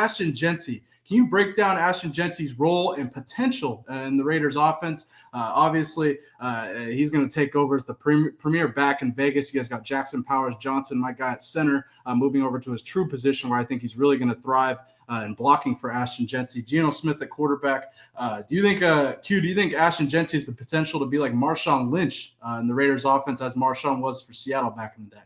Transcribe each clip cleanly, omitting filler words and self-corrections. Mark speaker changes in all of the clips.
Speaker 1: Ashton Jeanty. Can you break down Ashton Jeanty's role and potential in the Raiders offense? Obviously, he's going to take over as the premier back in Vegas. You guys got Jackson Powers-Johnson, my guy at center, moving over to his true position where I think he's really going to thrive in blocking for Ashton Jeanty. Gino Smith at quarterback. Do you think Ashton Jeanty has the potential to be like Marshawn Lynch in the Raiders offense as Marshawn was for Seattle back in the day?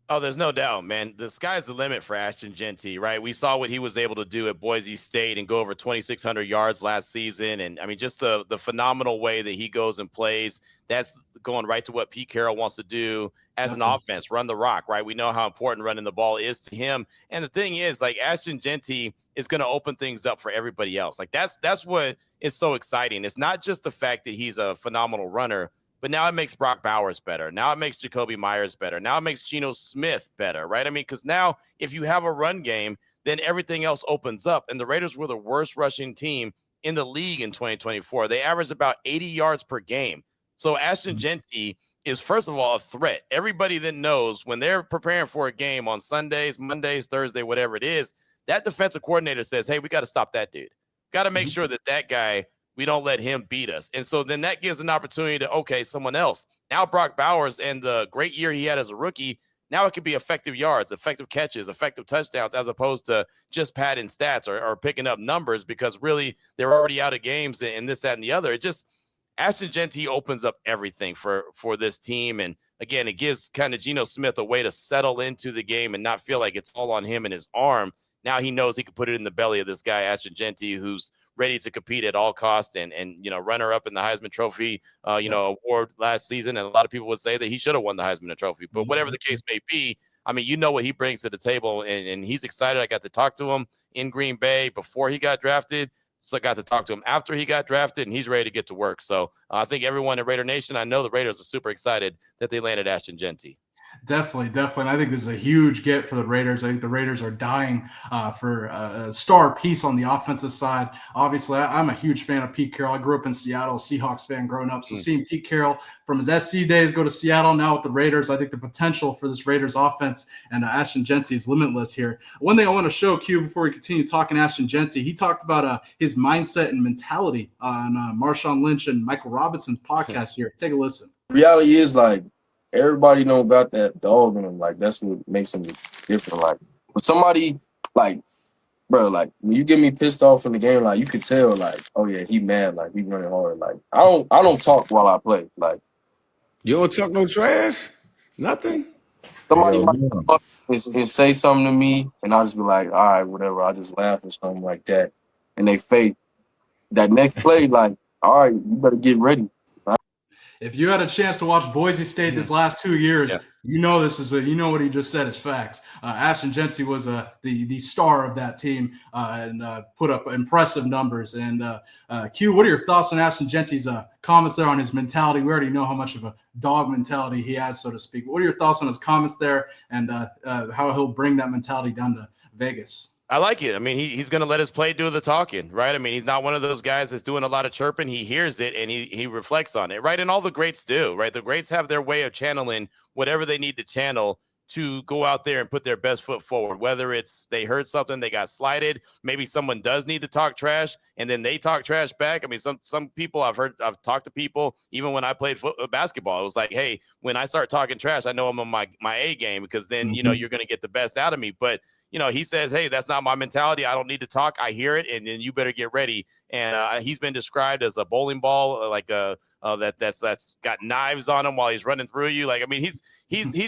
Speaker 2: Oh, there's no doubt, man. The sky's the limit for Ashton Jeanty, right? We saw what he was able to do at Boise State and go over 2,600 yards last season. And, I mean, just the phenomenal way that he goes and plays, that's going right to what Pete Carroll wants to do as an offense, run the rock, right? We know how important running the ball is to him. And the thing is, like, Ashton Jeanty is going to open things up for everybody else. Like, that's what is so exciting. It's not just the fact that he's a phenomenal runner, but now it makes Brock Bowers better. Now it makes Jacoby Myers better. Now it makes Gino Smith better, right? I mean, because now if you have a run game, then everything else opens up. And the Raiders were the worst rushing team in the league in 2024. They averaged about 80 yards per game. So Ashton Jeanty is, first of all, a threat. Everybody that knows when they're preparing for a game on Sundays, Mondays, Thursday, whatever it is, that defensive coordinator says, hey, we got to stop that dude. Got to make sure that guy, we don't let him beat us. And so then that gives an opportunity to, okay, someone else. Now Brock Bowers and the great year he had as a rookie, now it could be effective yards, effective catches, effective touchdowns, as opposed to just padding stats or picking up numbers because really they're already out of games and this, that, and the other. It just, Ashton Jeanty opens up everything for this team. And again, it gives kind of Geno Smith a way to settle into the game and not feel like it's all on him and his arm. Now he knows he can put it in the belly of this guy, Ashton Jeanty, who's ready to compete at all costs and runner up in the Heisman Trophy, award last season. And a lot of people would say that he should have won the Heisman Trophy, but whatever the case may be, I mean, you know what he brings to the table and he's excited. I got to talk to him in Green Bay before he got drafted. So I got to talk to him after he got drafted and he's ready to get to work. So I think everyone in Raider Nation, I know the Raiders are super excited that they landed Ashton Jeanty.
Speaker 1: Definitely. And I think this is a huge get for the Raiders. I think the Raiders are dying for a star piece on the offensive side. Obviously, I'm a huge fan of Pete Carroll. I grew up in Seattle, Seahawks fan growing up. So seeing Pete Carroll from his SC days go to Seattle, now with the Raiders, I think the potential for this Raiders offense and Ashton Jeanty is limitless here. One thing I want to show Q before we continue talking Ashton Jeanty, he talked about his mindset and mentality on Marshawn Lynch and Michael Robinson's podcast here. Take a listen.
Speaker 3: Reality is, like, everybody know about that dog in him. Like, that's what makes him different. Like, with somebody, like, bro, like, when you get me pissed off in the game, like, you could tell, like, oh, yeah, he mad. Like, he running hard. Like, I don't talk while I play. Like,
Speaker 4: you don't talk no trash? Nothing?
Speaker 3: Somebody might come up and say something to me, and I'll just be like, all right, whatever. I'll just laugh or something like that. And they fake. That next play, like, all right, you better get ready.
Speaker 1: If you had a chance to watch Boise State this last 2 years, you know what he just said is facts. Ashton Jeanty was the star of that team and put up impressive numbers. And Q, what are your thoughts on Ashton Jeanty's comments there on his mentality? We already know how much of a dog mentality he has, so to speak. What are your thoughts on his comments there and how he'll bring that mentality down to Vegas?
Speaker 2: I like it. I mean, he's going to let his play do the talking, right? I mean, he's not one of those guys that's doing a lot of chirping. He hears it and he reflects on it, right? And all the greats do, right? The greats have their way of channeling whatever they need to channel to go out there and put their best foot forward, whether it's they heard something, they got slighted, maybe someone does need to talk trash, and then they talk trash back. I mean, some people I've talked to people, even when I played basketball, it was like, hey, when I start talking trash, I know I'm on my A game because then, you're going to get the best out of me. But he says, hey, that's not my mentality. I don't need to talk. I hear it, and then you better get ready. And he's been described as a bowling ball, like that's got knives on him while he's running through you. Like, I mean, he's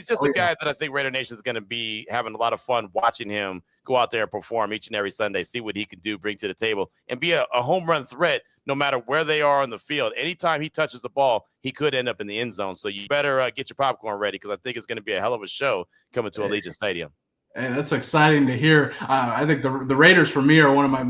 Speaker 2: just a guy that I think Raider Nation is going to be having a lot of fun watching him go out there and perform each and every Sunday, see what he can do, bring to the table, and be a home run threat no matter where they are on the field. Anytime he touches the ball, he could end up in the end zone. So you better get your popcorn ready because I think it's going to be a hell of a show coming to Allegiant Stadium.
Speaker 1: Hey, that's exciting to hear. I think the Raiders for me are one of my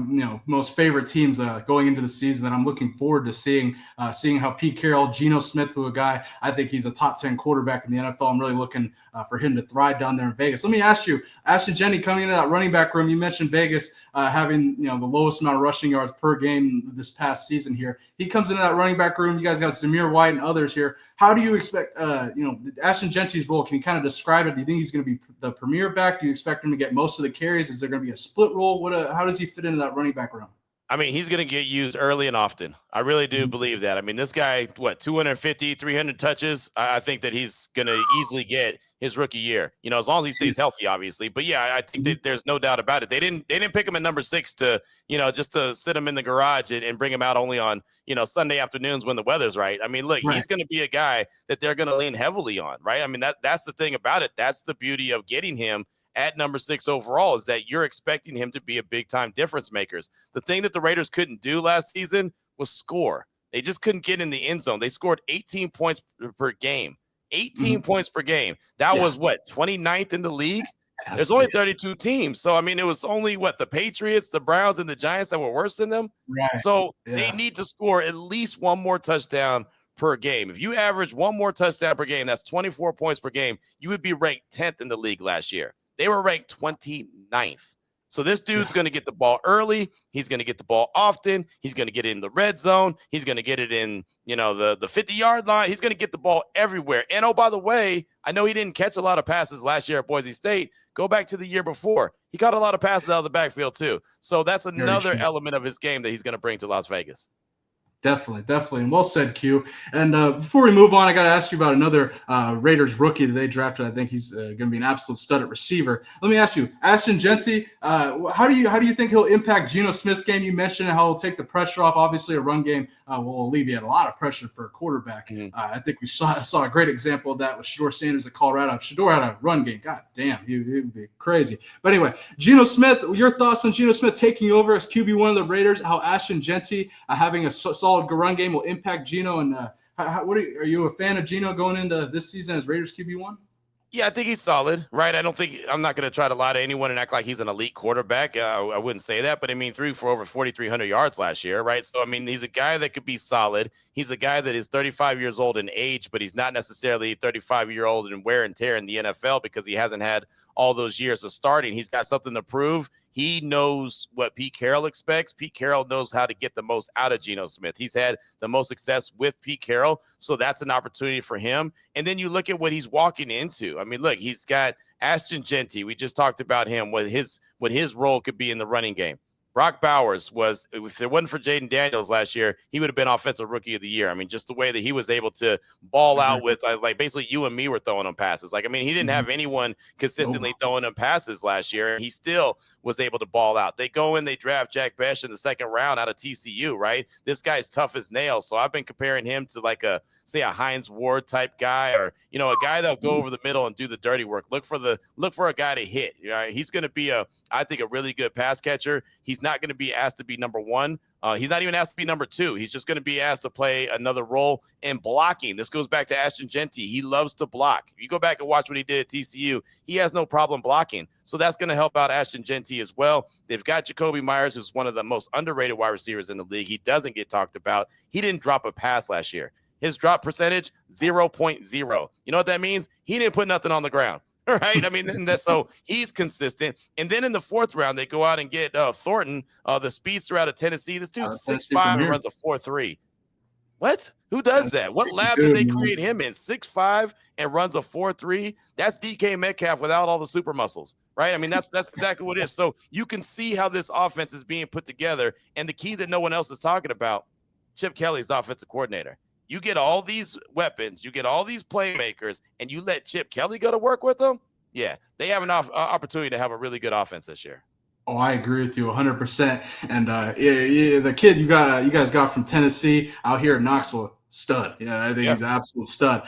Speaker 1: most favorite teams going into the season, and I'm looking forward to seeing how Pete Carroll, Geno Smith, who a guy I think he's a top 10 quarterback in the NFL. I'm really looking for him to thrive down there in Vegas. Let me ask you, Ashton Jeanty, coming into that running back room, you mentioned Vegas having the lowest amount of rushing yards per game this past season here. He comes into that running back room. You guys got Zamir White and others here. How do you expect Ashton Jeanty's role? Can you kind of describe it? Do you think he's going to be the premier back? Do you expect him to get most of the carries? Is there going to be a split role? How does he fit into that running back room?
Speaker 2: I mean, he's going to get used early and often. I really do believe that. I mean, this guy, 250, 300 touches. I think that he's going to easily get his rookie year, as long as he stays healthy, obviously. But yeah, I think that there's no doubt about it. They didn't pick him at number 6 to, just to sit him in the garage and bring him out only on, Sunday afternoons when the weather's right. I mean, look, he's going to be a guy that they're going to lean heavily on, right? I mean, that's the thing about it. That's the beauty of getting him at number 6 overall, is that you're expecting him to be a big-time difference makers. The thing that the Raiders couldn't do last season was score. They just couldn't get in the end zone. They scored 18 points per game. 18 points per game. That was 29th in the league? There's only 32 teams. So, I mean, it was only, the Patriots, the Browns, and the Giants that were worse than them? Right. So, they need to score at least one more touchdown per game. If you average one more touchdown per game, that's 24 points per game, you would be ranked 10th in the league last year. They were ranked 29th. So this dude's going to get the ball early. He's going to get the ball often. He's going to get it in the red zone. He's going to get it in, the 50-yard line. He's going to get the ball everywhere. And, oh, by the way, I know he didn't catch a lot of passes last year at Boise State. Go back to the year before. He caught a lot of passes out of the backfield too. So that's another element of his game that he's going to bring to Las Vegas.
Speaker 1: Definitely. And well said, Q. And before we move on, I got to ask you about another Raiders rookie that they drafted. I think he's going to be an absolute stud at receiver. Let me ask you, Ashton Jeanty, how do you think he'll impact Gino Smith's game? You mentioned how he'll take the pressure off. Obviously, a run game will alleviate a lot of pressure for a quarterback. I think we saw a great example of that with Shedeur Sanders at Colorado. If Shedeur had a run game, god damn, he would be crazy. But anyway, Gino Smith, your thoughts on Gino Smith taking over as QB1 of the Raiders, how Ashton Jeanty having a solid run game will impact Gino, and are you a fan of Gino going into this season as Raiders QB1?
Speaker 2: Yeah, I think he's solid, right? I'm not going to try to lie to anyone and act like he's an elite quarterback. I wouldn't say that, but I mean, threw for over 4,300 yards last year, right? So, I mean, he's a guy that could be solid. He's a guy that is 35 years old in age, but he's not necessarily 35-year-old in wear and tear in the NFL because he hasn't had all those years of starting. He's got something to prove. He knows what Pete Carroll expects. Pete Carroll knows how to get the most out of Gino Smith. He's had the most success with Pete Carroll, so that's an opportunity for him. And then you look at what he's walking into. I mean, look, he's got Ashton Jeanty. We just talked about him, what his role could be in the running game. Brock Bowers was, if it wasn't for Jaden Daniels last year, he would have been Offensive Rookie of the Year. I mean, just the way that he was able to ball out with, like, basically you and me were throwing him passes. Like, I mean, he didn't have anyone consistently throwing him passes last year, and he still was able to ball out. They go in, they draft Jack Besh in the second round out of TCU, right? This guy's tough as nails. So I've been comparing him to like a Hines Ward type guy, or, a guy that'll go over the middle and do the dirty work. Look for a guy to hit. He's going to be I think a really good pass catcher. He's not going to be asked to be number 1. He's not even asked to be number 2. He's just going to be asked to play another role in blocking. This goes back to Ashton Jeanty. He loves to block. If you go back and watch what he did at TCU, he has no problem blocking. So that's going to help out Ashton Jeanty as well. They've got Jacoby Myers, who's one of the most underrated wide receivers in the league. He doesn't get talked about. He didn't drop a pass last year. His drop percentage, 0.0. You know what that means? He didn't put nothing on the ground. Right? I mean, so he's consistent. And then in the 4th round, they go out and get Thornton, the speedster out of Tennessee. This dude's 6'5" and runs a 4.3. What? Who does that? What lab did they create him in? 6'5" and runs a 4.3? That's DK Metcalf without all the super muscles, right? I mean, that's exactly what it is. So you can see how this offense is being put together. And the key that no one else is talking about, Chip Kelly's offensive coordinator. You get all these weapons, you get all these playmakers, and you let Chip Kelly go to work with them? Yeah, they have an opportunity to have a really good offense this year.
Speaker 1: Oh, I agree with you 100%. And the kid you guys got from Tennessee out here in Knoxville, stud. Yeah, I think he's an absolute stud.